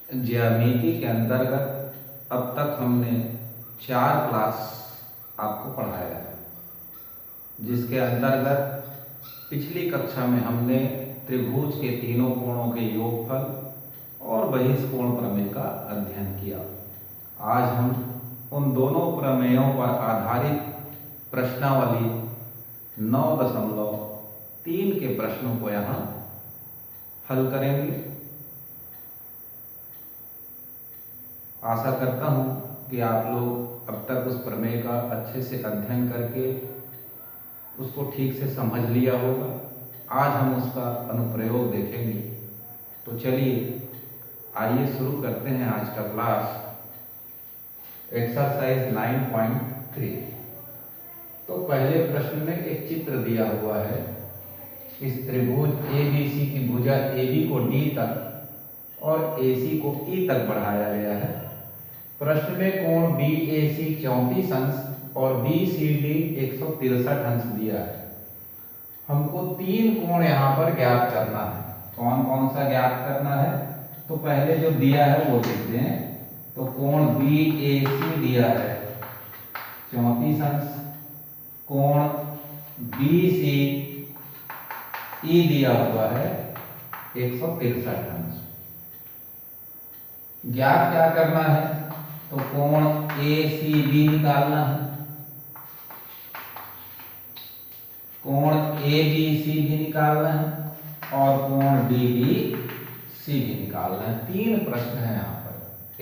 ज्यामिति के अंतर्गत अब तक हमने 4 क्लास आपको पढ़ाया है, जिसके अंतर्गत पिछली कक्षा में हमने त्रिभुज के तीनों कोणों के योगफल और बहिष्कोण प्रमेय का अध्ययन किया। आज हम उन दोनों प्रमेयों पर आधारित प्रश्नावली 9.3 के प्रश्नों को यहाँ हल करेंगे। आशा करता हूँ कि आप लोग अब तक उस प्रमेय का अच्छे से अध्ययन करके उसको ठीक से समझ लिया होगा। आज हम उसका अनुप्रयोग देखेंगे। तो चलिए आइए शुरू करते हैं आज का क्लास। एक्सरसाइज 9.3। तो पहले प्रश्न में एक चित्र दिया हुआ है। इस त्रिभुज ABC की भुजा AB को D तक और AC को E तक बढ़ाया गया है। प्रश्न में कोण BAC 34 अंश और BCD 163 अंश दिया है। हमको 3 कोण यहाँ पर ज्ञात करना है। कौन कौन सा ज्ञात करना है? तो पहले जो दिया है वो देखते हैं। तो कोण BAC दिया है 34 अंश, कोण BCE दिया हुआ है 163 अंश। ज्ञात क्या करना है? तो कोण ACB निकालना है, कोण ABC भी निकालना है और कोण DBC भी निकालना है। 3 प्रश्न है यहाँ पर,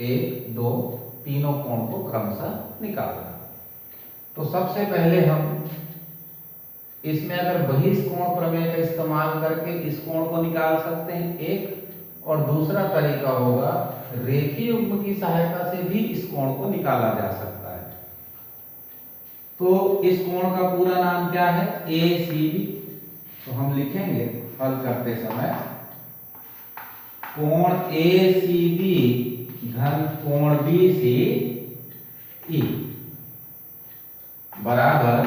1, 2, तीनों कोण को क्रमशः निकालना है। तो सबसे पहले हम इसमें अगर बहिष्कोण प्रमेय का इस्तेमाल करके इस कोण को निकाल सकते हैं एक, और दूसरा तरीका होगा रेखीय युग्म की सहायता से भी इस कोण को निकाला जा सकता है। तो इस कोण का पूरा नाम क्या है? ACB। तो हम लिखेंगे हल करते समय कोण ACB धन कोण BCE बराबर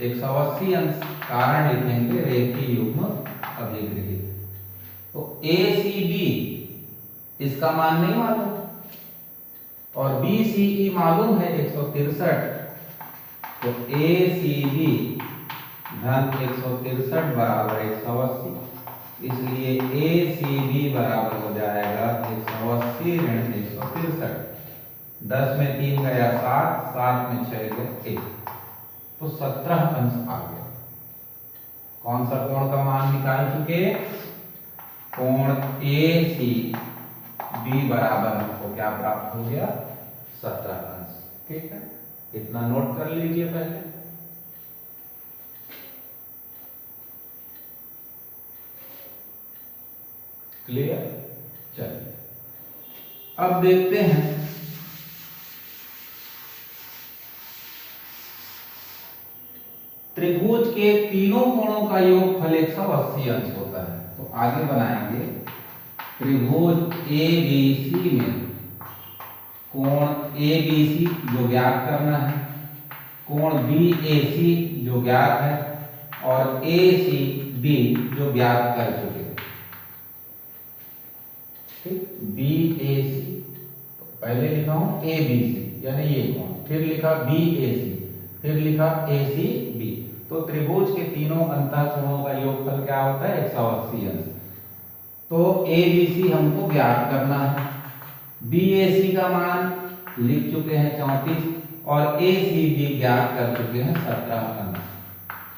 180 अंश। कारण लिखेंगे रेखीय युग्म अभिगृहित। तो ACB इसका मान नहीं मालूम और BCE मालूम है 163। तो ACB धन 163 बराबर 180, इसलिए ACB बराबर हो जाएगा 180 ऋण 163। 10 में 3 गया 7, 7 में 6 गया 1, तो 17 अंश आ गया। कौन सा कोण का मान निकाल चुके? कोण ACB बराबर हमको क्या प्राप्त हो गया? 17 अंश। ठीक है, इतना नोट कर लीजिए पहले। क्लियर? चलिए अब देखते हैं त्रिभुज के तीनों कोणों का योगफल 180 अंश होता है। तो आगे बनाएंगे त्रिभुज ABC में कोण ABC जो ज्ञात करना है, कोण BAC जो ज्ञात है और ACB जो ज्ञात कर चुके हैं। ठीक, BAC तो पहले लिखा हूं ABC यानी ये कोण, फिर लिखा BAC, फिर लिखा ACB। तो त्रिभुज के तीनों अंतःकोणों का योगफल क्या होता है? 180 अंश। तो ABC हमको ज्ञात करना है। BAC का मान लिख चुके हैं 34 और ACB ज्ञात कर चुके हैं 17 अंश।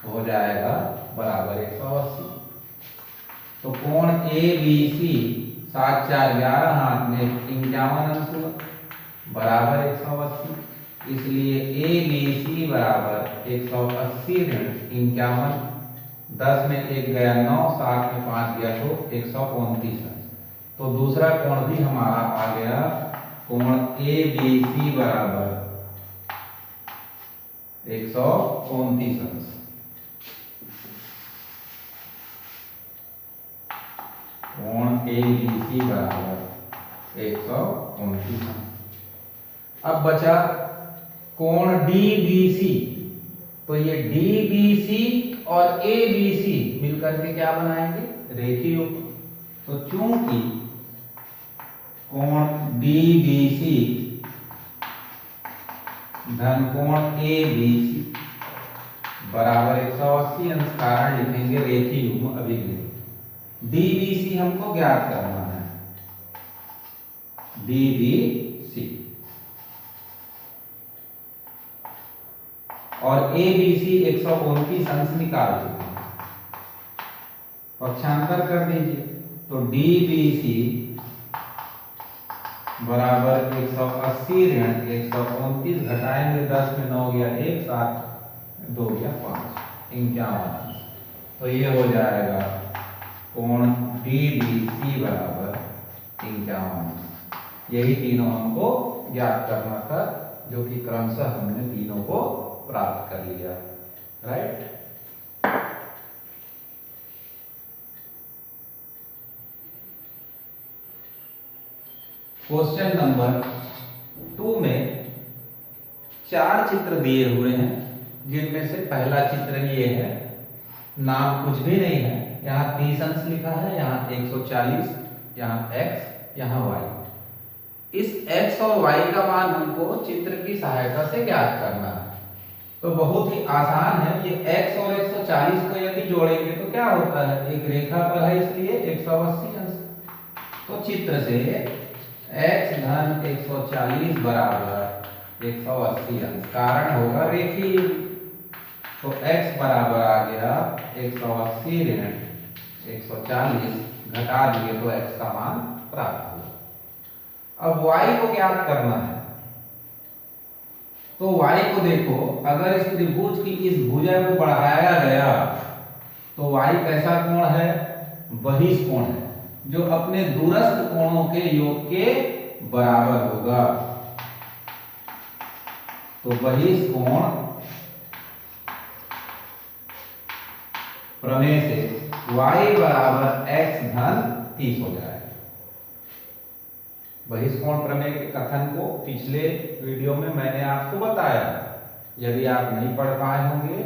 हो जाएगा बराबर 180। तो कोण ABC 7, 4, 11 हाथ में 51 अंश हुआ बराबर 180, इसलिए ABC बराबर 180 ऋण 51। 10 में 1 गया 9, 7 में 5 गया तो 129 अंश। तो दूसरा कोण भी हमारा आ गया। कोण ABC बराबर 129 अंश। कोण ABC बराबर 129 अंश। अब बचा कोण DBC। तो ये DBC और ABC मिलकर के क्या बनाएंगे? रेखीय युग्म। तो चूंकि कोण DBC धन कोण ABC बराबर 180 अंश। कारण लिखेंगे रेखीय युग्म अभिग्रही। DBC हमको ज्ञात करना है, DBC, और ABC 129 अंश निकाल चुके हैं। पक्षांतर कर दीजिए, तो DBC बराबर 180 ऋण 129, घटाएंगे 10 में 9 गया 1, 7 2 गया 5, 51। तो ये हो जाएगा कोण DBC बराबर 51। यही तीनों हमको ज्ञात करना था, जो कि क्रमशः हमने तीनों को प्राप्त कर लिया। राइट। क्वेश्चन नंबर 2 में 4 चित्र दिए हुए हैं, जिनमें से पहला चित्र ये है, नाम कुछ भी नहीं है, यहाँ 30 अंश लिखा है, यहाँ 140, यहाँ x, यहाँ y। इस x और y का मान हमको चित्र की सहायता से ज्ञात करना है। तो बहुत ही आसान है, ये x और 140 को यदि जोड़ेंगे तो क्या होता है, एक रेखा पर है इसलिए 180 अंश। तो चित्र से x धन 140 बराबर 180 अंश, कारण होगा रेखीय। तो x बराबर आ गया 180 ऋण 140, घटा दिए तो x का मान प्राप्त हुआ। अब y को ज्ञात करना है, तो y को देखो, अगर इस त्रिभुज की इस भुजा को बढ़ाया गया तो y कैसा कोण है, बहिष कोण है, जो अपने दूरस्थ कोणों के योग के बराबर होगा। तो बहिष कोण प्रमेय से y बराबर x धन 30 हो जाएगा। बहिष्कोण प्रमेय के कथन को पिछले वीडियो में मैंने आपको बताया, यदि आप नहीं पढ़ पाए होंगे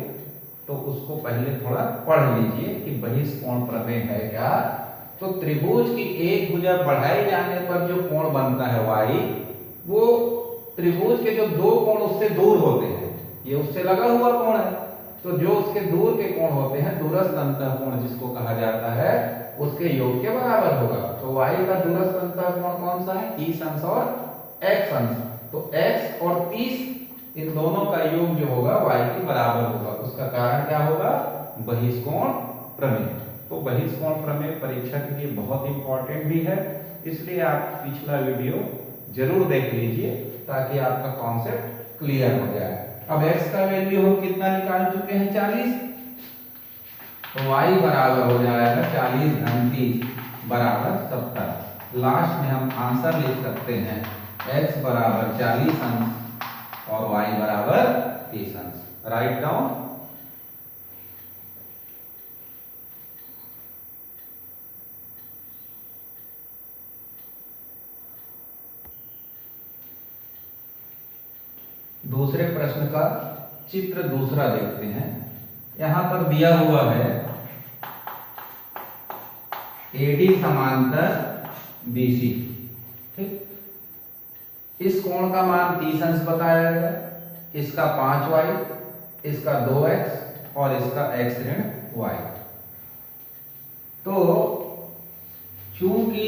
तो उसको पहले थोड़ा पढ़ लीजिए कि बहिष्कोण प्रमेय है क्या। तो त्रिभुज की एक भुजा बढ़ाए जाने पर जो कोण बनता है y, वो त्रिभुज के जो दो कोण उससे दूर होते हैं, ये उससे लगा हुआ कोण है, तो जो उसके दूर के कोण होते हैं, दूरस्थ अंतःकोण जिसको कहा जाता है, उसके योग के बराबर होगा। तो y का दूरस्थ अंतःकोण कौन सा है, 30 अंश और x अंश। तो x और 30 इन दोनों का योग जो होगा y के बराबर होगा। उसका कारण क्या होगा, बहिष्कोण प्रमेय। तो बहिष्कोण प्रमेय परीक्षा के लिए बहुत इंपॉर्टेंट भी है, इसलिए आप पिछला वीडियो जरूर देख लीजिए ताकि आपका कॉन्सेप्ट क्लियर हो जाए। अब x का वैल्यू हम कितना निकाल चुके हैं, 40। तो y बराबर हो जाएगा 40 धन 30 बराबर 70। लास्ट में हम आंसर लिख सकते हैं, x बराबर 40 अंश और y बराबर 30 अंश। Write down. दूसरे प्रश्न का चित्र दूसरा देखते हैं। यहां पर दिया हुआ है AD समांतर BC। ठीक, इस कोण का मान 30 अंश बताया गया, इसका 5y, इसका 2x और इसका x ऋण y। तो चूंकि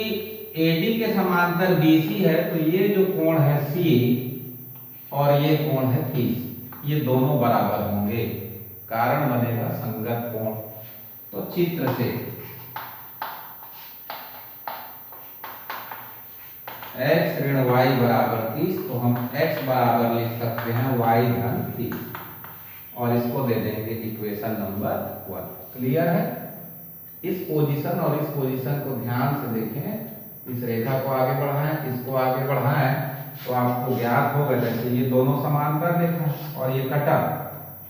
AD के समांतर BC है, तो ये जो कोण है C और ये कोण है 30, ये दोनों बराबर होंगे, कारण बनेगा संगत कोण। तो चित्र से x ऋण y बराबर 30, तो हम x बराबर लिख सकते हैं y धन 30 और इसको दे देंगे इक्वेशन नंबर 1। क्लियर है। इस पोजीशन और इस पोजीशन को ध्यान से देखें, इस रेखा को आगे बढ़ाएं, इसको आगे बढ़ाएं, तो आपको ज्ञात होगा, जैसे ये दोनों समांतर रेखा और ये कटा,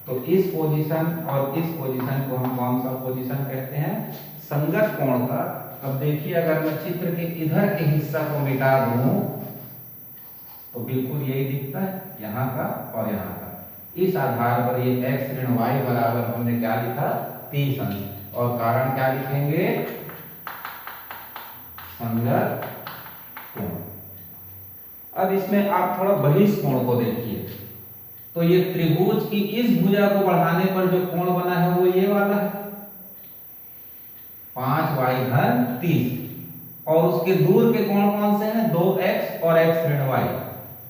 तो इस पोजीशन और इस पोजीशन को हम कौन सा पोजीशन कहते हैं, संगत कोण का। अब देखिए, अगर मैं चित्र के इधर के हिस्सा को मिटा दूं तो बिल्कुल यही दिखता है, यहाँ का और यहाँ का। इस आधार पर ये x ऋण y बराबर हमने क्या लिखा, 30 अंश, और कारण क्या लिखेंगे, संगत कोण। अब इसमें आप थोड़ा बहिष्कोण को देखिए, तो ये त्रिभुज की इस भुजा को बढ़ाने पर जो कोण बना है वो ये वाला है 5y घन 30, और उसके दूर के कोण कौन से हैं 2x और x ऋण y,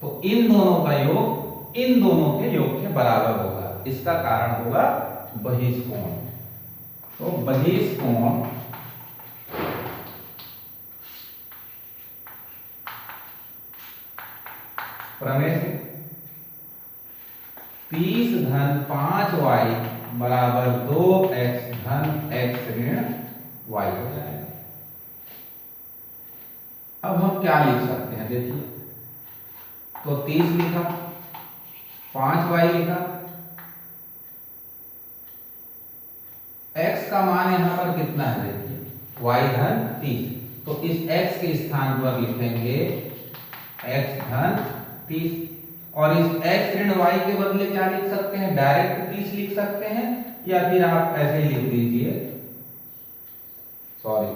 तो इन दोनों का योग इन दोनों के योग के बराबर होगा, इसका कारण होगा बहिष्कोण। तो बहिष्कोण प्रमेय से 30 धन 5y बराबर 2x धन x ऋण y हो जाएगा। अब हम क्या लिख सकते हैं देखिए, तो 30 लिखा, 5y लिखा, x का मान यहां पर कितना है देखिए y धन 30, तो इस x के स्थान पर लिखेंगे x धन 30, और इस x ऋण y के बदले क्या लिख सकते हैं, डायरेक्ट 30 लिख सकते हैं, या फिर आप ऐसे ही लिख दीजिए, सॉरी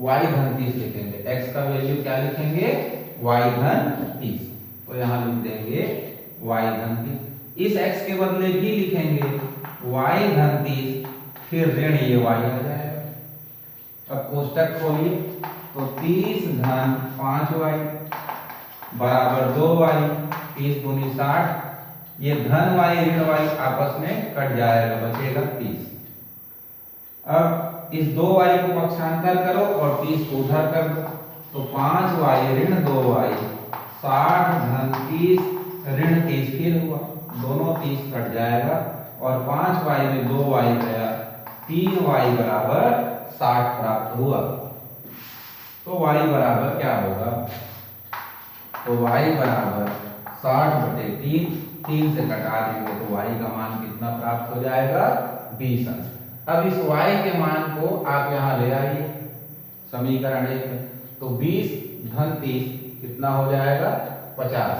y धन 30 लिखेंगे, x का वैल्यू क्या लिखेंगे y धन 30, तो यहां लिख देंगे y धन 30, इस x के बदले भी लिखेंगे y धन 30, फिर ऋण ये y हो जाएगा। अब कोष्टक खोलिए, तो 30 धन 5y बराबर 2y, 30 दूनी 60, ये धन y ऋण y आपस में कट जाएगा, बचेगा 30। अब इस 2y को पक्षांतर करो और 30 को उधर कर दो, तो 5y ऋण 2y 60 धन 30 ऋण 30 फिर हुआ, दोनों 30 कट जाएगा, और 5y में 2y गया, 3y बराबर 60 प्राप्त हुआ। तो y बराबर क्या होगा, तो y बराबर 60/3, 3 से कटा देंगे तो y का मान कितना प्राप्त हो जाएगा 20 अंश। अब इस y के मान को आप यहाँ ले आइए समीकरण 1 में, तो 20 धन 30 कितना हो जाएगा 50,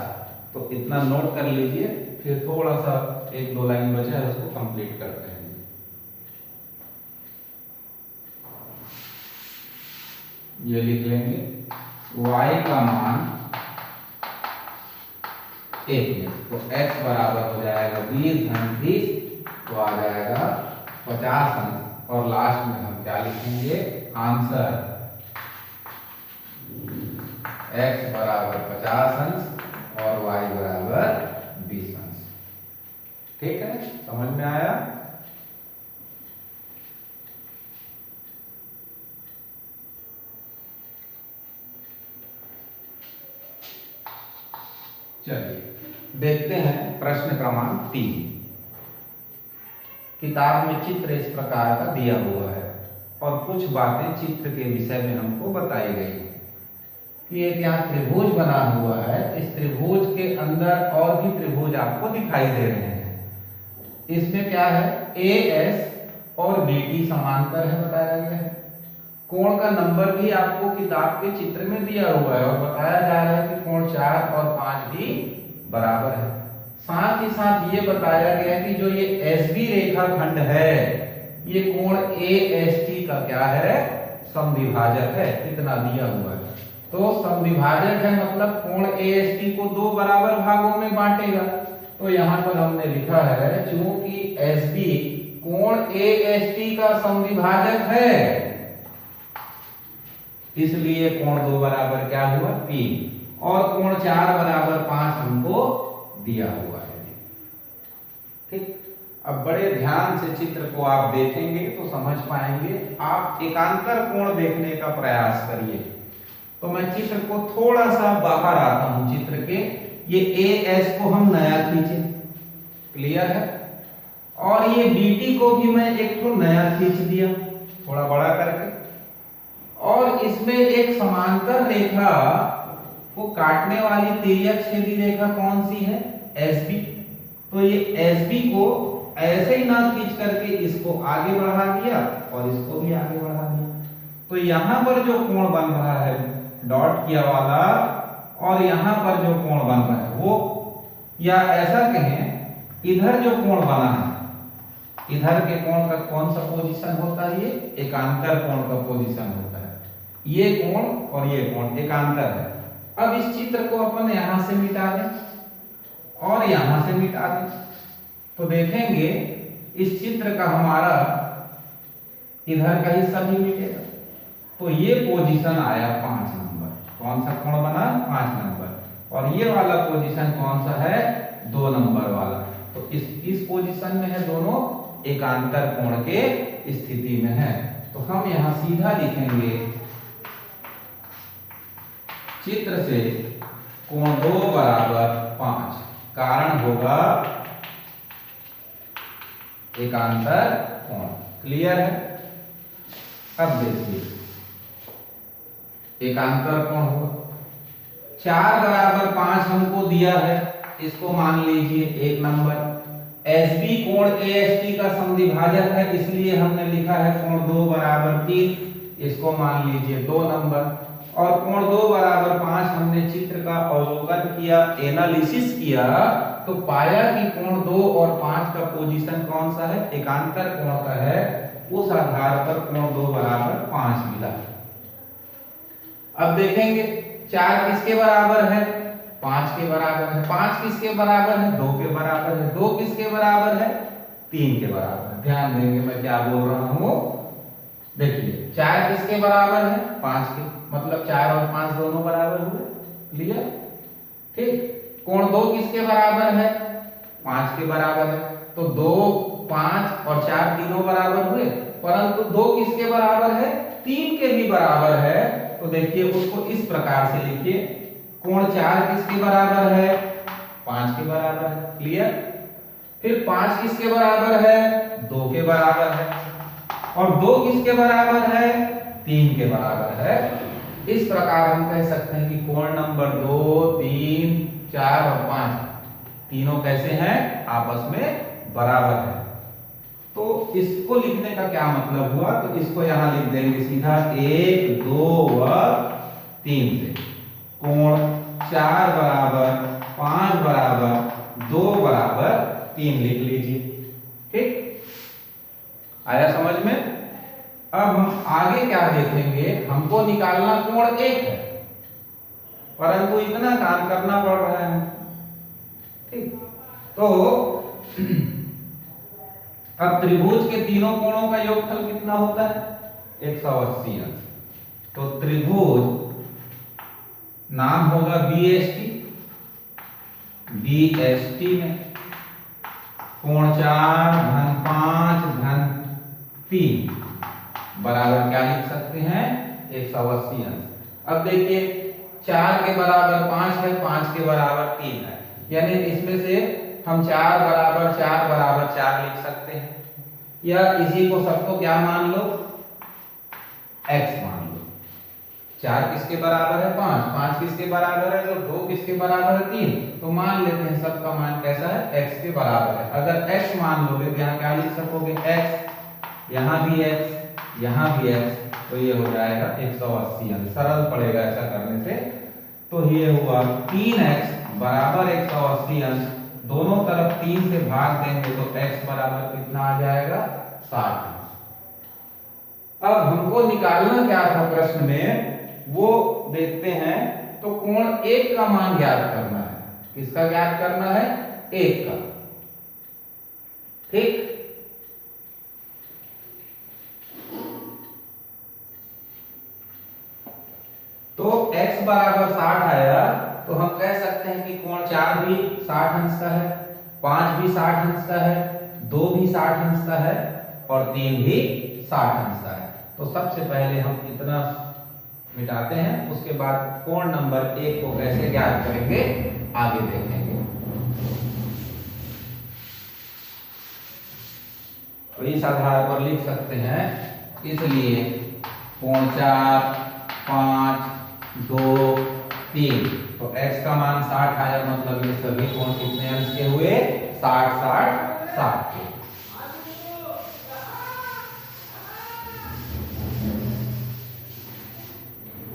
तो इतना नोट कर लीजिए, फिर थोड़ा सा 1-2 लाइन बचे है उसको कंप्लीट करते हैं। ये लिख लेंगे y का मान 1 में, तो x बराबर हो जाएगा 20 धन 30, तो आ जाएगा 50 अंश, और लास्ट में हम क्या लिखेंगे आंसर x बराबर 50 अंश और y बराबर 20 अंश। ठीक है, समझ में आया? चलिए देखते हैं प्रश्न क्रमांक 3। किताब में चित्र इस प्रकार का दिया हुआ है और कुछ बातें चित्र के विषय में हमको बताई गई है कि एक यहाँ त्रिभुज बना हुआ है, इस त्रिभुज के अंदर और भी त्रिभुज आपको दिखाई दे रहे हैं। इसमें क्या है AS और BT समांतर है बताया गया है, कोण का नंबर भी आपको किताब के चित्र में दिया हुआ है और बताया जा रहा है कि कोण 4 और 5 भी बराबर है। साथ ही साथ ये बताया गया कि जो ये SB रेखाखंड है ये कोण AST का क्या है समद्विभाजक है, इतना दिया हुआ है। तो समद्विभाजक है मतलब कोण AST को 2 बराबर भागों में बांटेगा। तो यहाँ पर हमने लिखा है चूंकि SB कोण AST का समद्विभाजक है इसलिए कोण 2 बराबर क्या हुआ 3, और कोण 4 बराबर 5 हमको दिया हुआ है। ठीक, अब बड़े ध्यान से चित्र को आप देखेंगे तो समझ पाएंगे। आप एकांतर कोण देखने का प्रयास करिए। तो मैं चित्र को थोड़ा सा बाहर आता हूं चित्र के, ये AS को हम नया खींचे, क्लियर है, और ये BT को भी मैं एक तो नया खींच दिया थोड़ा बड़ा करके, और इसमें एक समांतर रेखा को काटने वाली तिर्यक छेदी रेखा कौन सी है SB। तो ये SB को ऐसे ही ना खींच करके इसको आगे बढ़ा दिया और इसको भी आगे बढ़ा दिया। तो यहां पर जो कोण बन रहा है डॉट किया वाला, और यहां पर जो कोण बन रहा है वो, या ऐसा कहें इधर जो कोण बना है, इधर के कोण का कौन सा पोजीशन होता है, ये एकांतर कोण का पोजीशन होता है। ये कोण और ये कोण एकांतर है, अब इस चित्र को अपन यहां से मिटा दें और यहां से मिटा दें, तो देखेंगे इस चित्र का हमारा इधर का हिस्सा भी मिटेगा। तो ये पोजीशन आया 5 नंबर। कौन सा कोण बना? 5 नंबर। और ये वाला पोजीशन कौन सा है? 2 नंबर वाला। तो इस पोजीशन में है, दोनों एकांतर कोण के स्थिति में है। तो हम यहां सीधा लिखेंगे चित्र से कोण 2 बराबर 5, कारण होगा एकांतर कोण। क्लियर है? अब देखिए एकांतर कोण होगा 4 बराबर 5 हमको दिया है, इसको मान लीजिए 1 नंबर। एसबी कोण एएसटी का समद्विभाजक है, इसलिए हमने लिखा है कोण 2 बराबर 3, इसको मान लीजिए 2 नंबर। और कोण 2 बराबर 5 हमने चित्र का अवलोकन किया, एनालिसिस किया, तो पाया कि कोण 2 और 5 का पोजीशन कौन सा है? एकांतर कोण का है। उस आधार पर कोण 2 बराबर 5 मिला। अब देखेंगे 4 किसके बराबर है? 5 के बराबर है। 5 किसके बराबर है? 2 के बराबर है। 2 किसके बराबर है? 3 के बराबर है। ध्यान देंगे मैं क्या बोल रहा हूं। देखिए 4 किसके बराबर है? 5 के, मतलब 4 और 5 दोनों बराबर हुए। क्लियर? ठीक। कोण 2 किसके बराबर है? 5 के बराबर है। तो 2, 5 और 4 तीनों बराबर हुए, परंतु 2 किसके बराबर है? 3 के भी बराबर है। तो देखिए उसको इस प्रकार से लिखिए, कोण 4 किसके बराबर है? 5 के बराबर है। क्लियर? फिर 5 किसके बराबर है? 2 के बराबर है। और 2 किसके बराबर है? 3 के बराबर है। इस प्रकार हम कह सकते हैं कि कोण नंबर 2, 3, 4 और 5 तीनों कैसे हैं? आपस में बराबर है। तो इसको लिखने का क्या मतलब हुआ? तो इसको यहां लिख देंगे सीधा 1, 2 व 3 से। कोण 4 बराबर 5 बराबर 2 बराबर 3 लिख लीजिए। ठीक? आया समझ में? अब हम आगे क्या देखेंगे, हमको निकालना कोण 1 है, परंतु इतना काम करना पड़ रहा है। ठीक? तो अब त्रिभुज के तीनों कोणों का योगफल कितना होता है? 180 अंश। तो त्रिभुज नाम होगा बीएसटी। बीएसटी में कोण 4 धन 5 धन 3 बराबर क्या लिख सकते हैं? 180 अंश। अब देखिए 4 के बराबर 5 है, 5 के बराबर 3 है, यानी इसमें से हम 4 बराबर 4 लिख सकते हैं, या इसी को सबको क्या मान लो? x मान लो। 4 किसके बराबर है? 5। 5 किसके बराबर है? तो 2 किसके बराबर है? 3। तो मान लेते हैं सबका मान कैसा है? x के बराबर है। अगर x मान लोगे तो यहाँ क्या लिख सकोगे? x, यहाँ भी x, यहाँ भी x, तो ये हो जाएगा 180 अंश। सरल पड़ेगा ऐसा करने से। तो ये हुआ 3x बराबर 180 अंश। दोनों तरफ 3 से भाग देंगे तो x बराबर कितना आ जाएगा? 60 अंश। अब हमको निकालना क्या था प्रश्न में, वो देखते हैं। तो कोण 1 का मान ज्ञात करना है। किसका ज्ञात करना है? 1 का। ठीक? तो x बराबर 60 आया, तो हम कह सकते हैं कि कोण 4 भी 60 अंश का है, 5 भी 60 अंश का है, 2 भी 60 अंश का है और 3 भी 60 अंश का है। तो सबसे पहले हम इतना मिटाते हैं, उसके बाद कोण नंबर 1 को कैसे ज्ञात करेंगे आगे देखेंगे। तो इस आधार पर लिख सकते हैं, इसलिए कोण 4, 5, 2, 3, तो x का मान 60 आया, मतलब ये सभी कोण कितने अंश के हुए? 60, 60, 60 के।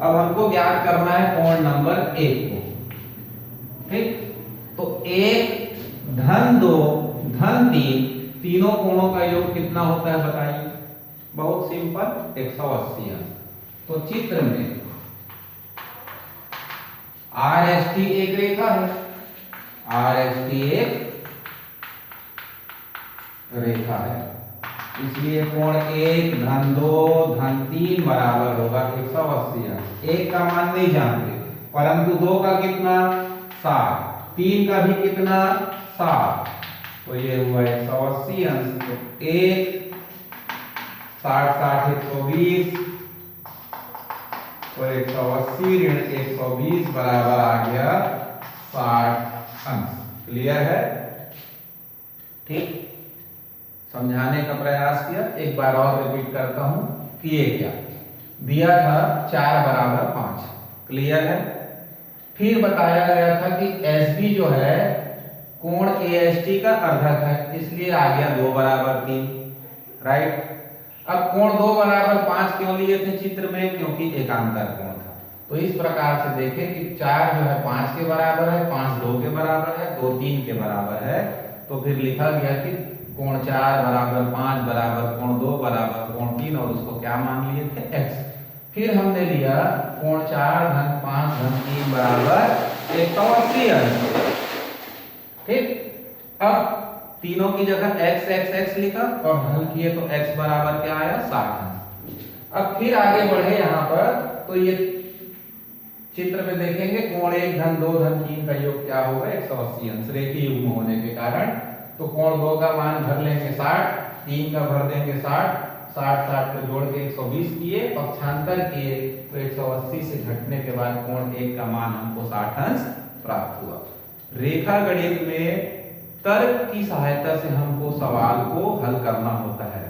अब हमको ज्ञात करना है कोण नंबर 1 को। ठीक? तो 1 धन 2 धन 3, तीनों कोणों का योग कितना होता है बताइए? बहुत सिंपल, 180 अंश। तो चित्र में आर एस टी एक रेखा है, आर एस टी एक रेखा है, इसलिए कोण 1 धन 2 धन 3 बराबर होगा 180 अंश। 1 का मान नहीं जानते, परंतु 2 का कितना 60, 3 का भी कितना 60, तो ये हुआ 180 अंश। तो 1 60 60 120, तो 180 ऋण 120 बराबर आ गया 60 अंश। क्लियर है? ठीक, समझाने का प्रयास किया। एक बार और रिपीट करता हूं कि ये क्या दिया था, 4 बराबर 5। क्लियर है? फिर बताया गया था कि एस बी जो है कोण ए एस टी का अर्धक है, इसलिए आ गया 2 बराबर 3। राइट? अब कोण 2 बराबर 5 क्यों लिए थे चित्र में? क्योंकि एकांतर कोण था। तो इस प्रकार से देखें कि 4 जो है 5 के बराबर है, 5 2 के बराबर है, 2 3 के बराबर है। तो फिर लिखा गया कि कोण 4 बराबर 5 बराबर कोण 2 बराबर कोण 3, और उसको क्या मान लिए थे? x। फिर हमने लिया कोण 4 धन 5 धन 3 बराबर 180 अंश। ठीक, अब तीनों की जगह x x x लिखा और हल किए तो x बराबर क्या आया? 60 अंश। अब फिर आगे बढ़े यहाँ पर, तो ये चित्र में देखेंगे कोण 1 धन 2 धन 3 का योग क्या होगा? 180 अंश, रेखीय युग्म होने के कारण। तो कोण 2 का मान भर लेंगे 60, 3 का भर देंगे 60, 60 60 को जोड़ के 120 किए, पक्षांतर किए तो 180 से घटने के बाद कोण 1 का मान हमको 60 अंश प्राप्त हुआ। रेखा गणित में तर्क की सहायता से हमको सवाल को हल करना होता है,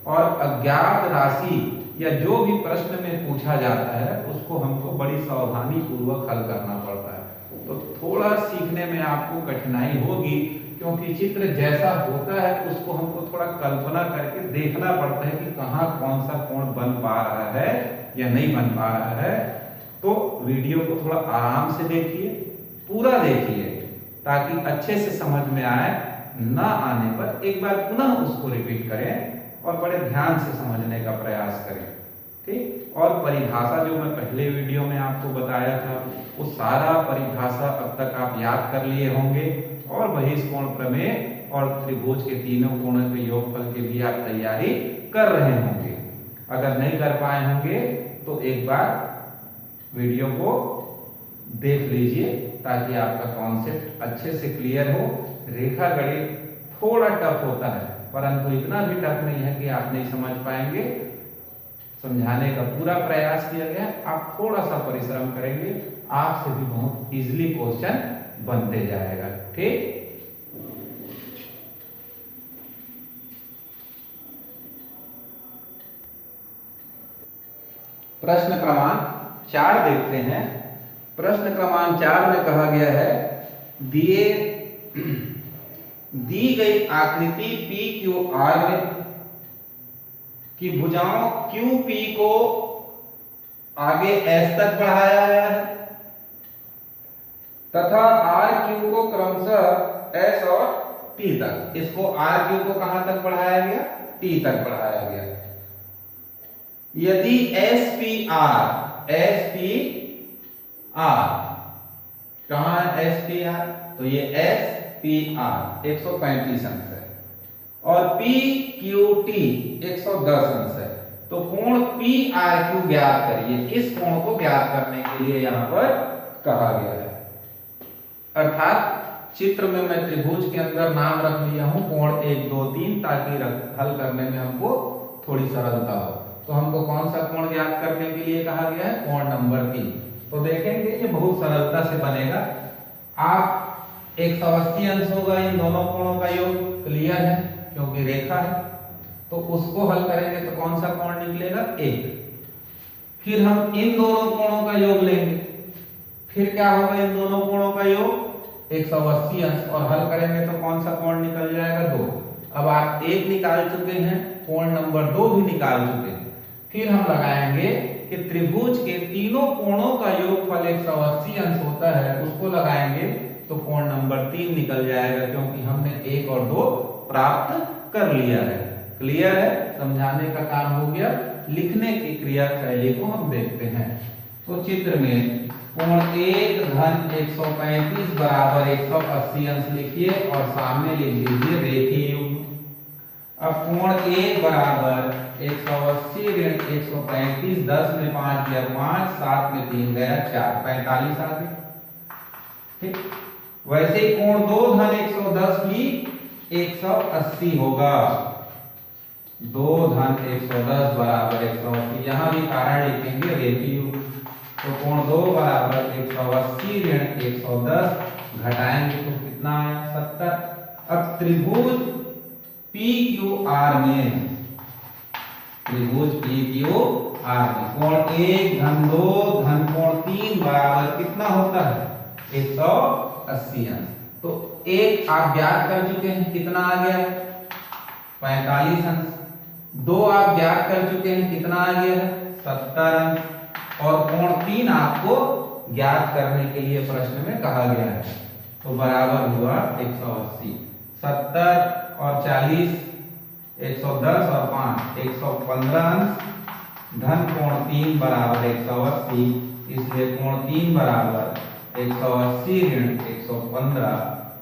और अज्ञात राशि या जो भी प्रश्न में पूछा जाता है उसको हमको बड़ी सावधानी पूर्वक हल करना पड़ता है। तो थोड़ा सीखने में आपको कठिनाई होगी, क्योंकि चित्र जैसा होता है उसको हमको थोड़ा कल्पना करके देखना पड़ता है कि कहाँ कौन सा कोण बन पा रहा है या नहीं बन पा रहा है। तो वीडियो को थोड़ा आराम से देखिए, पूरा देखिए, ताकि अच्छे से समझ में आए। ना आने पर एक बार पुनः उसको रिपीट करें और बड़े ध्यान से समझने का प्रयास करें। ठीक, और परिभाषा जो मैं पहले वीडियो में आपको बताया था वो सारा परिभाषा अब तक आप याद कर लिए होंगे, और बहिष्कोण प्रमेय और त्रिभुज के तीनों कोणों के योगफल की भी आप तैयारी कर रहे होंगे। अगर नहीं कर पाए होंगे तो एक बार वीडियो को देख लीजिए, ताकि आपका कॉन्सेप्ट अच्छे से क्लियर हो। रेखा गणित थोड़ा टफ होता है, परंतु इतना भी टफ नहीं है कि आप नहीं समझ पाएंगे। समझाने का पूरा प्रयास किया गया, आप थोड़ा सा परिश्रम करेंगे, आपसे भी बहुत इजीली क्वेश्चन बनते जाएगा। ठीक, प्रश्न क्रमांक 4 देखते हैं। प्रश्न क्रमांक 4 में कहा गया है, दी गई आकृति पी क्यू आर में की भुजाओं क्यू पी को आगे एस तक बढ़ाया गया है तथा आर क्यू को क्रमशः एस और टी तक। इसको आर क्यू को कहां तक बढ़ाया गया? टी तक बढ़ाया गया। यदि एस पी आर कहां है? एस पी आर, तो ये एस पी आर 135 अंश है, और पी क्यू टी 110 अंश है। तो कोण पी आर क्यू ज्ञात करिए। इस कोण को ज्ञात करने के लिए यहां पर कहा गया है, अर्थात चित्र में मैं त्रिभुज के अंदर नाम रख लिया हूं कोण 1 2 3, ताकि हल करने में हमको थोड़ी सरलता हो। तो हमको कौन सा कोण ज्ञात करने के लिए कहा गया है? कोण नंबर 3। तो देखेंगे ये बहुत सरलता से बनेगा। आप 180 अंश होगा इन दोनों कोणों का योग, क्लियर है, क्योंकि रेखा है। तो उसको हल करेंगे तो कौन सा कोण निकलेगा? 1। फिर हम इन दोनों कोणों का योग लेंगे, फिर क्या होगा? इन दोनों कोणों का योग 180 अंश, और हल करेंगे तो कौन सा कोण निकल जाएगा? 2। अब आप 1 निकाल चुके हैं, कोण नंबर 2 भी निकाल चुके हैं। फिर हम लगाएंगे कि त्रिभुज के तीनों कोणों का योगफल 180 अंश होता है, उसको लगाएंगे तो कोण नंबर 3 निकल जाएगा, क्योंकि हमने 1 और 2 प्राप्त कर लिया है। क्लियर है? समझाने का काम हो गया। लिखने की क्रिया शैली को हम देखते हैं। तो चित्र में कोण 1 धन 135 बराबर 180 अंश लिखिए और सामने लिख दीजिए रेखीय युग्म। अब कोण 1 बराबर 180 ऋण 135, 10 में 5 गया 5, 7 में 3 गया 4, 45 आ गए। ठीक, वैसे ही कोण 2 धन 110 भी 180 होगा। 2 धन 110 बराबर 180, यहां भी कारण लिखेंगे रेखीय युग्म। तो कोण 2 बराबर 180 ऋण 110 घटाएंगे तो कितना आया 70। अब त्रिभुज PQR में, त्रिभुज PQR में कोण 1 धन 2 धन कोण 3 बराबर कितना होता है 180 अंश। तो एक आप ज्ञात कर चुके हैं, कितना आ गया 45 अंश। 2 आप ज्ञात कर चुके हैं, कितना आ गया है 70 अंश। और कोण 3 आपको ज्ञात करने के लिए प्रश्न में कहा गया है, तो बराबर हुआ 180। 70 और 40 110 और 5 115 अंश धन कोण 3 बराबर 180, इसलिए कोण 3 बराबर 180 ऋण 115,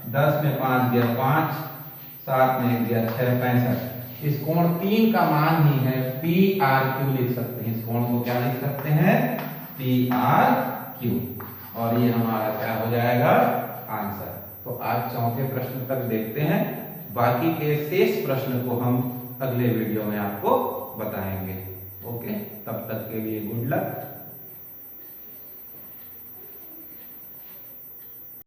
10 में 5 गया 5, 7 में गया 6, 65। इस कोण 3 का मान ही है PRQ लिख सकते हैं। इस कोण को क्या लिख सकते हैं PRQ, और ये हमारा क्या हो जाएगा आंसर। तो आज चौथे प्रश्न तक देखते हैं, बाकी के शेष प्रश्न को हम अगले वीडियो में आपको बताएंगे। ओके, तब तक के लिए गुड लक।